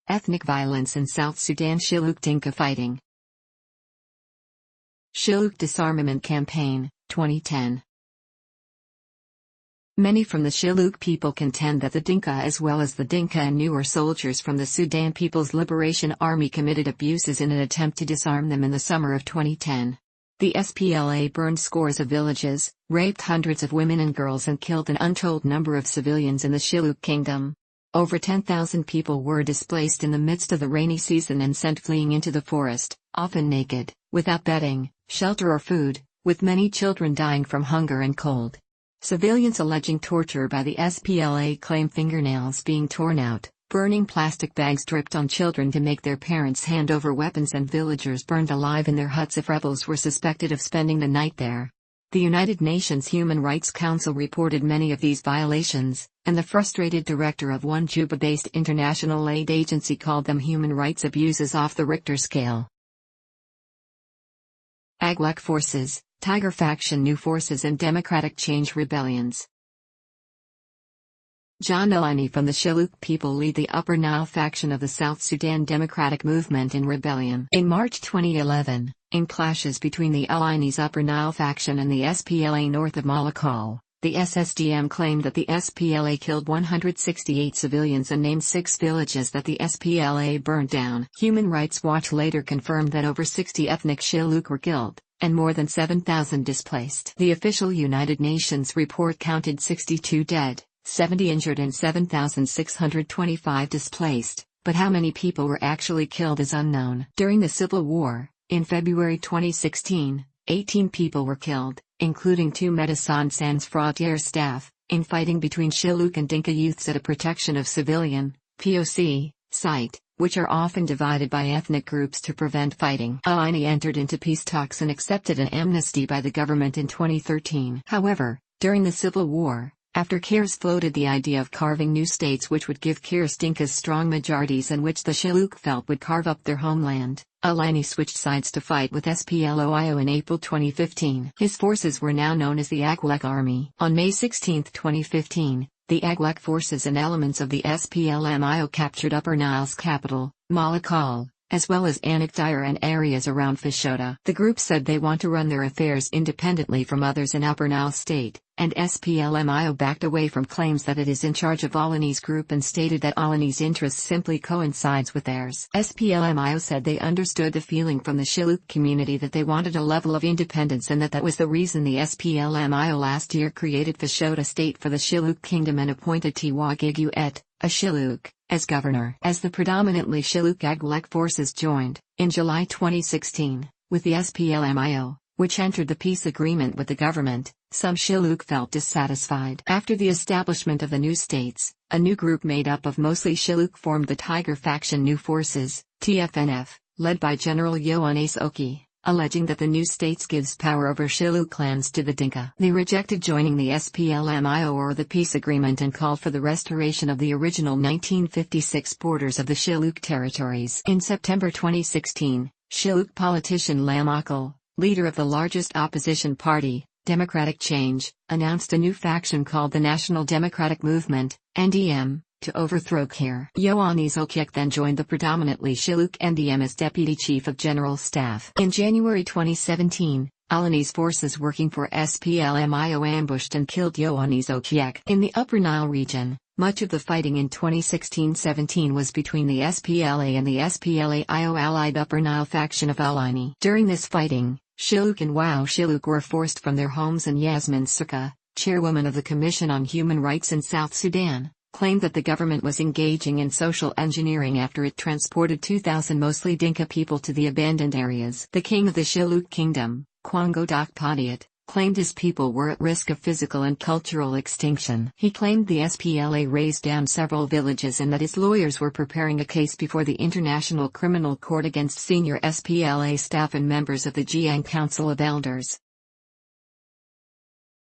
Ethnic violence in South Sudan. Shilluk-Dinka fighting. Shilluk Disarmament Campaign, 2010. Many from the Shilluk people contend that the Dinka as well as the Dinka and newer soldiers from the Sudan People's Liberation Army committed abuses in an attempt to disarm them in the summer of 2010. The SPLA burned scores of villages, raped hundreds of women and girls and killed an untold number of civilians in the Shilluk Kingdom. Over 10,000 people were displaced in the midst of the rainy season and sent fleeing into the forest, often naked, without bedding, shelter or food, with many children dying from hunger and cold. Civilians alleging torture by the SPLA claim fingernails being torn out, burning plastic bags dripped on children to make their parents hand over weapons, and villagers burned alive in their huts if rebels were suspected of spending the night there. The United Nations Human Rights Council reported many of these violations, and the frustrated director of one Juba-based international aid agency called them human rights abuses off the Richter scale. Agwelek Forces, Tiger Faction New Forces and Democratic Change Rebellions. John Alani from the Shilluk people lead the Upper Nile faction of the South Sudan Democratic Movement in rebellion. In March 2011, in clashes between the Alani's Upper Nile faction and the SPLA north of Malakal, the SSDM claimed that the SPLA killed 168 civilians and named 6 villages that the SPLA burned down. Human Rights Watch later confirmed that over 60 ethnic Shilluk were killed, and more than 7,000 displaced. The official United Nations report counted 62 dead, 70 injured and 7,625 displaced, but how many people were actually killed is unknown. During the civil war, in February 2016, 18 people were killed, including 2 Médecins Sans Frontières staff, in fighting between Shilluk and Dinka youths at a protection of civilian, POC, site, which are often divided by ethnic groups to prevent fighting. Alani entered into peace talks and accepted an amnesty by the government in 2013. However, during the civil war, after Kirs floated the idea of carving new states which would give Kirs Dinkas strong majorities and which the Shilluk felt would carve up their homeland, Alani switched sides to fight with SPLOIO in April 2015. His forces were now known as the Agwelek Army. On May 16, 2015, the Agwelek Forces and elements of the SPLMIO captured Upper Nile's capital, Malakal, as well as Anakdire and areas around Fashoda. The group said they want to run their affairs independently from others in Upper Nile State, and SPLMIO backed away from claims that it is in charge of Alani's group and stated that Alani's interests simply coincides with theirs. SPLMIO said they understood the feeling from the Shilluk community that they wanted a level of independence and that was the reason the SPLMIO last year created Fashoda State for the Shilluk Kingdom and appointed Tiwa Gigu Et, a Shilluk, as governor. As the predominantly Shilluk Agwelek Forces joined, in July 2016, with the SPLMIO, which entered the peace agreement with the government, some Shilluk felt dissatisfied. After the establishment of the new states, a new group made up of mostly Shilluk formed the Tiger Faction New Forces, TFNF, led by General Ioannis Oki, alleging that the new states gives power over Shilluk lands to the Dinka. They rejected joining the SPLMIO or the peace agreement and called for the restoration of the original 1956 borders of the Shilluk territories. In September 2016, Shilluk politician Lam Akal, leader of the largest opposition party, Democratic Change, announced a new faction called the National Democratic Movement, NDM, to overthrow Kir. Ioannis Okiek then joined the predominantly Shilluk NDM as Deputy Chief of General Staff. In January 2017, Alani's forces working for SPLMIO ambushed and killed Ioannis Okiek. In the Upper Nile region, much of the fighting in 2016-17 was between the SPLA and the SPLA-IO allied Upper Nile faction of Alani. During this fighting, Shilluk and Wow Shilluk were forced from their homes, and Yasmin Suka, chairwoman of the Commission on Human Rights in South Sudan, claimed that the government was engaging in social engineering after it transported 2,000 mostly Dinka people to the abandoned areas. The king of the Shilluk kingdom, Kwango Dak Padiat, claimed his people were at risk of physical and cultural extinction. He claimed the SPLA razed down several villages and that his lawyers were preparing a case before the International Criminal Court against senior SPLA staff and members of the Jiang Council of Elders.